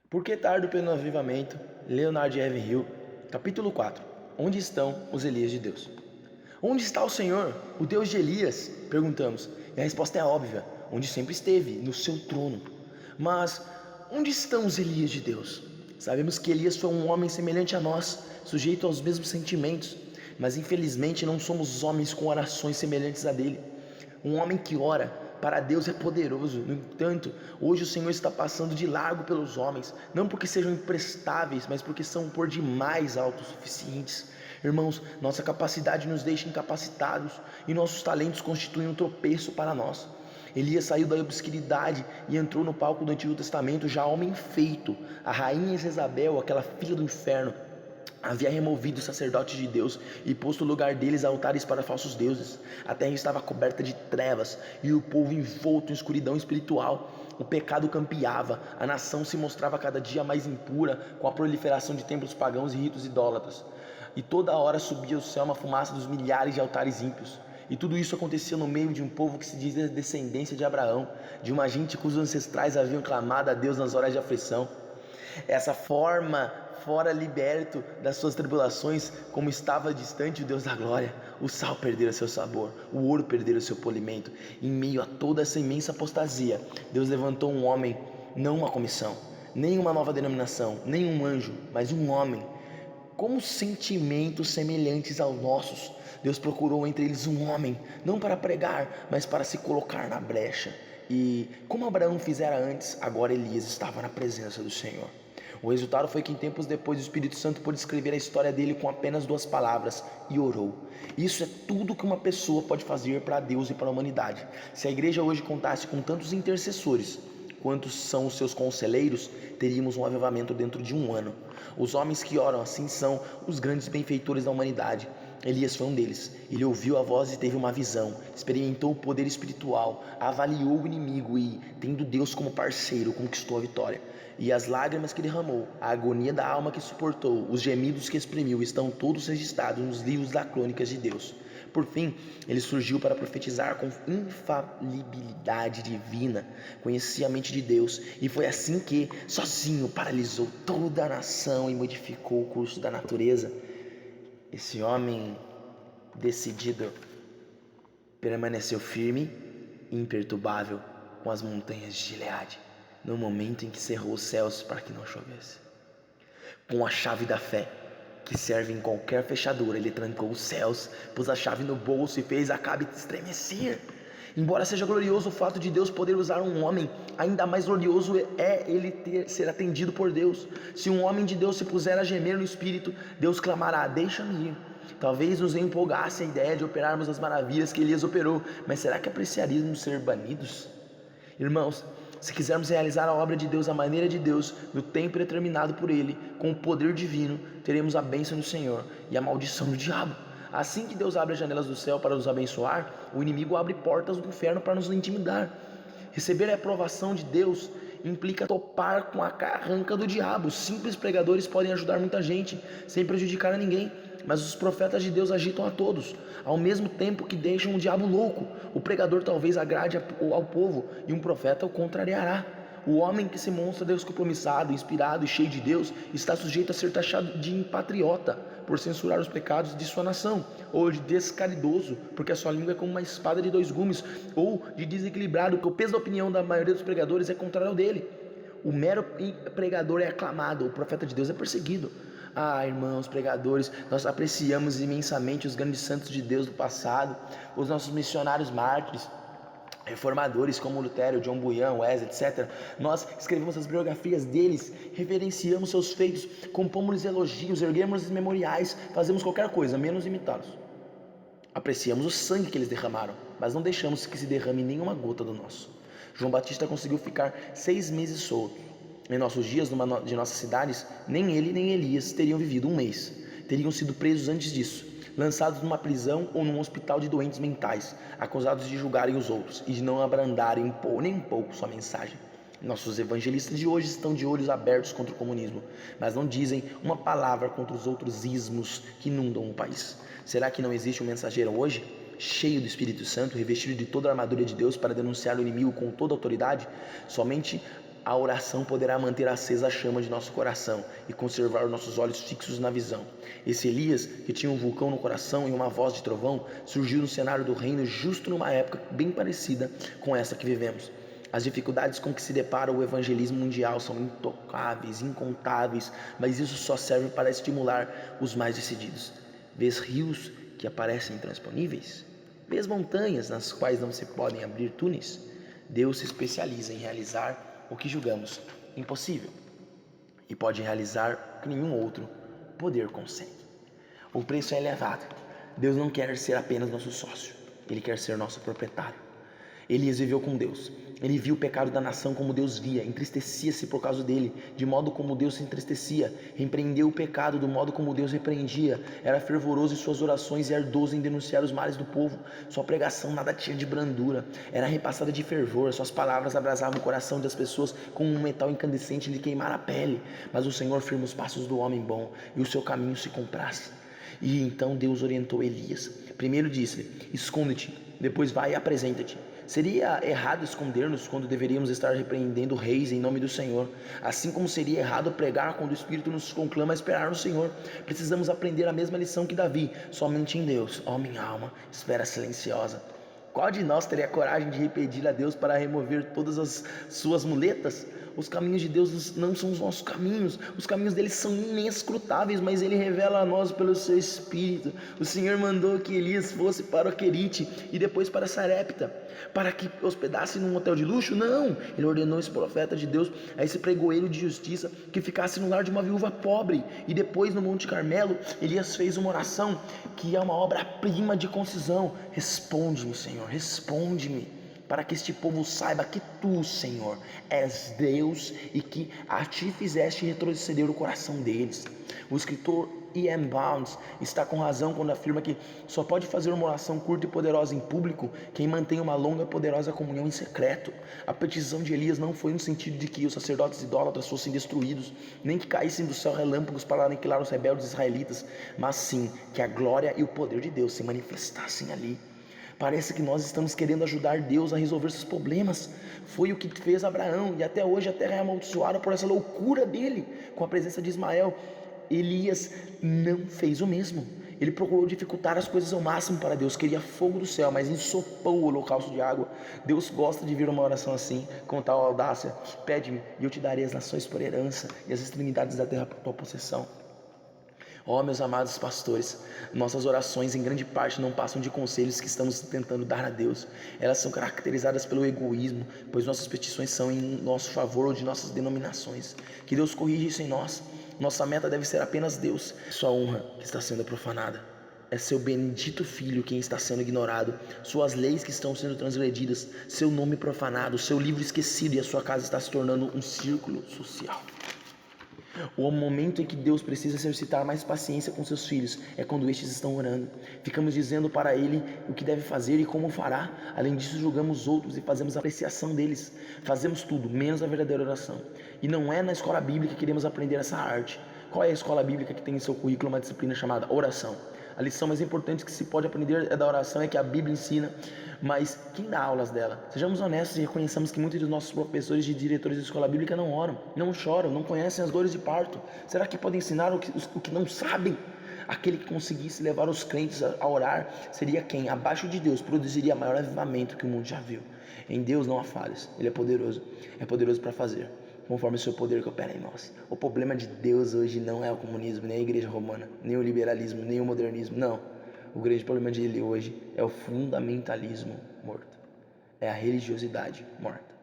Por que tardo pelo avivamento? Leonard Ravenhill, capítulo 4. Onde estão os Elias de Deus? Onde está o Senhor, o Deus de Elias? Perguntamos. E a resposta é óbvia: onde sempre esteve, no seu trono. Mas onde estão os Elias de Deus? Sabemos que Elias foi um homem semelhante a nós, sujeito aos mesmos sentimentos, mas infelizmente não somos homens com orações semelhantes a dele. Um homem que ora para Deus é poderoso. No entanto, hoje o Senhor está passando de largo pelos homens, não porque sejam imprestáveis, mas porque são por demais autossuficientes. Irmãos, nossa capacidade nos deixa incapacitados e nossos talentos constituem um tropeço para nós. Elias saiu da obscuridade e entrou no palco do Antigo Testamento já homem feito. A rainha Jezabel, aquela filha do inferno, havia removido os sacerdotes de Deus e posto no lugar deles altares para falsos deuses. A terra estava coberta de trevas e o povo envolto em escuridão espiritual. O pecado campeava, a nação se mostrava cada dia mais impura com a proliferação de templos pagãos e ritos idólatras. E toda hora subia ao céu uma fumaça dos milhares de altares ímpios. E tudo isso acontecia no meio de um povo que se dizia descendência de Abraão, de uma gente cujos ancestrais haviam clamado a Deus nas horas de aflição. Essa forma, fora liberto das suas tribulações, como estava distante o Deus da glória, o sal perdera seu sabor, o ouro perdera seu polimento. Em meio a toda essa imensa apostasia, Deus levantou um homem, não uma comissão, nem uma nova denominação, nem um anjo, mas um homem, com sentimentos semelhantes aos nossos. Deus procurou entre eles um homem, não para pregar, mas para se colocar na brecha. E como Abraão fizera antes, agora Elias estava na presença do Senhor. O resultado foi que em tempos depois o Espírito Santo pôde escrever a história dele com apenas 2 palavras: e orou. Isso é tudo que uma pessoa pode fazer para Deus e para a humanidade. Se a igreja hoje contasse com tantos intercessores quantos são os seus conselheiros, teríamos um avivamento dentro de um ano. Os homens que oram assim são os grandes benfeitores da humanidade. Elias foi um deles. Ele ouviu a voz e teve uma visão, experimentou o poder espiritual, avaliou o inimigo e, tendo Deus como parceiro, conquistou a vitória. E as lágrimas que derramou, a agonia da alma que suportou, os gemidos que exprimiu, estão todos registrados nos livros das crônicas de Deus. Por fim, ele surgiu para profetizar com infalibilidade divina, conhecia a mente de Deus, e foi assim que, sozinho, paralisou toda a nação e modificou o curso da natureza. Esse homem decidido permaneceu firme e imperturbável com as montanhas de Gileade, no momento em que cerrou os céus para que não chovesse. Com a chave da fé, que serve em qualquer fechadura, ele trancou os céus, pôs a chave no bolso e fez Acabe estremecer. Embora seja glorioso o fato de Deus poder usar um homem, ainda mais glorioso é ele ser atendido por Deus. Se um homem de Deus se puser a gemer no espírito, Deus clamará: deixa-me ir. Talvez nos empolgasse a ideia de operarmos as maravilhas que Elias operou, mas será que apreciaríamos ser banidos? Irmãos, se quisermos realizar a obra de Deus à maneira de Deus, no tempo determinado por Ele, com o poder divino, teremos a bênção do Senhor e a maldição do diabo. Assim que Deus abre as janelas do céu para nos abençoar, o inimigo abre portas do inferno para nos intimidar. Receber a aprovação de Deus implica topar com a carranca do diabo. Simples pregadores podem ajudar muita gente, sem prejudicar a ninguém, mas os profetas de Deus agitam a todos, ao mesmo tempo que deixam o diabo louco. O pregador talvez agrade ao povo, e um profeta o contrariará. O homem que se mostra descompromissado, inspirado e cheio de Deus está sujeito a ser taxado de impatriota por censurar os pecados de sua nação, ou de descaridoso, porque a sua língua é como uma espada de 2 gumes, ou de desequilibrado, porque o peso da opinião da maioria dos pregadores é contrário ao dele. O mero pregador é aclamado, o profeta de Deus é perseguido. Irmãos pregadores, nós apreciamos imensamente os grandes santos de Deus do passado, os nossos missionários mártires, reformadores como Lutero, John Bunyan, Wesley, etc. Nós escrevemos as biografias deles, reverenciamos seus feitos, compomos elogios, erguemos memoriais, fazemos qualquer coisa, menos imitá-los. Apreciamos o sangue que eles derramaram, mas não deixamos que se derrame nenhuma gota do nosso. João Batista conseguiu ficar 6 meses solto. Em nossos dias, de nossas cidades, nem ele nem Elias teriam vivido 1 mês. Teriam sido presos antes disso, lançados numa prisão ou num hospital de doentes mentais, acusados de julgarem os outros e de não abrandarem nem um pouco sua mensagem. Nossos evangelistas de hoje estão de olhos abertos contra o comunismo, mas não dizem uma palavra contra os outros ismos que inundam o país. Será que não existe um mensageiro hoje, cheio do Espírito Santo, revestido de toda a armadura de Deus para denunciar o inimigo com toda a autoridade? Somente A oração poderá manter acesa a chama de nosso coração e conservar os nossos olhos fixos na visão. Esse Elias, que tinha um vulcão no coração e uma voz de trovão, surgiu no cenário do reino justo numa época bem parecida com essa que vivemos. As dificuldades com que se depara o evangelismo mundial são intocáveis, incontáveis, mas isso só serve para estimular os mais decididos. Vês rios que parecem intransponíveis? Vês montanhas nas quais não se podem abrir túneis? Deus se especializa em realizar o que julgamos impossível e pode realizar o que nenhum outro poder consegue. O preço é elevado. Deus não quer ser apenas nosso sócio, Ele quer ser nosso proprietário. Elias viveu com Deus. Ele viu o pecado da nação como Deus via, entristecia-se por causa dele, de modo como Deus se entristecia, repreendeu o pecado do modo como Deus repreendia, era fervoroso em suas orações e ardoso em denunciar os males do povo. Sua pregação nada tinha de brandura, era repassada de fervor, suas palavras abrasavam o coração das pessoas como um metal incandescente lhe queimar a pele. Mas o Senhor firma os passos do homem bom, e o seu caminho se compraz. E então Deus orientou Elias. Primeiro disse-lhe: esconde-te, depois vai e apresenta-te. Seria errado esconder-nos quando deveríamos estar repreendendo reis em nome do Senhor, assim como seria errado pregar quando o Espírito nos conclama a esperar no Senhor. Precisamos aprender a mesma lição que Davi: somente em Deus, ó minha alma, espera silenciosa. Qual de nós teria coragem de pedir a Deus para remover todas as suas muletas? Os caminhos de Deus não são os nossos caminhos, os caminhos dele são inescrutáveis, mas ele revela a nós pelo seu Espírito. O Senhor mandou que Elias fosse para o Querite e depois para Sarepta, para que hospedasse num hotel de luxo? Não, ele ordenou esse profeta de Deus, a esse pregoeiro de justiça, que ficasse no lar de uma viúva pobre. E depois no Monte Carmelo, Elias fez uma oração que é uma obra-prima de concisão: responde-me, Senhor, responde-me, para que este povo saiba que tu, Senhor, és Deus e que a ti fizeste retroceder o coração deles. O escritor E.M. Bounds está com razão quando afirma que só pode fazer uma oração curta e poderosa em público quem mantém uma longa e poderosa comunhão em secreto. A petição de Elias não foi no sentido de que os sacerdotes idólatras fossem destruídos, nem que caíssem do céu relâmpagos para aniquilar os rebeldes israelitas, mas sim que a glória e o poder de Deus se manifestassem ali. Parece que nós estamos querendo ajudar Deus a resolver seus problemas. Foi o que fez Abraão, e até hoje a terra é amaldiçoada por essa loucura dele com a presença de Ismael. Elias não fez o mesmo. Ele procurou dificultar as coisas ao máximo para Deus, queria fogo do céu, mas ensopou o holocausto de água. Deus gosta de vir uma oração assim, com tal audácia: pede-me e eu te darei as nações por herança e as extremidades da terra por tua possessão. Ó, meus amados pastores, nossas orações em grande parte não passam de conselhos que estamos tentando dar a Deus. Elas são caracterizadas pelo egoísmo, pois nossas petições são em nosso favor ou de nossas denominações. Que Deus corrija isso em nós. Nossa meta deve ser apenas Deus. Sua honra que está sendo profanada. É seu bendito Filho quem está sendo ignorado, suas leis que estão sendo transgredidas, seu nome profanado, seu livro esquecido, e a sua casa está se tornando um círculo social. O momento em que Deus precisa exercitar mais paciência com seus filhos é quando estes estão orando. Ficamos dizendo para Ele o que deve fazer e como fará. Além disso, julgamos outros e fazemos apreciação deles. Fazemos tudo, menos a verdadeira oração. E não é na escola bíblica que queremos aprender essa arte. Qual é a escola bíblica que tem em seu currículo uma disciplina chamada oração? A lição mais importante que se pode aprender da oração é que a Bíblia ensina, mas quem dá aulas dela? Sejamos honestos e reconheçamos que muitos dos nossos professores e diretores de escola bíblica não oram, não choram, não conhecem as dores de parto. Será que podem ensinar o que não sabem? Aquele que conseguisse levar os crentes a orar seria quem, abaixo de Deus, produziria maior avivamento que o mundo já viu. Em Deus não há falhas, Ele é poderoso para fazer, conforme o seu poder que opera em nós. O problema de Deus hoje não é o comunismo, nem a igreja romana, nem o liberalismo, nem o modernismo, não. O grande problema dele hoje é o fundamentalismo morto, é a religiosidade morta.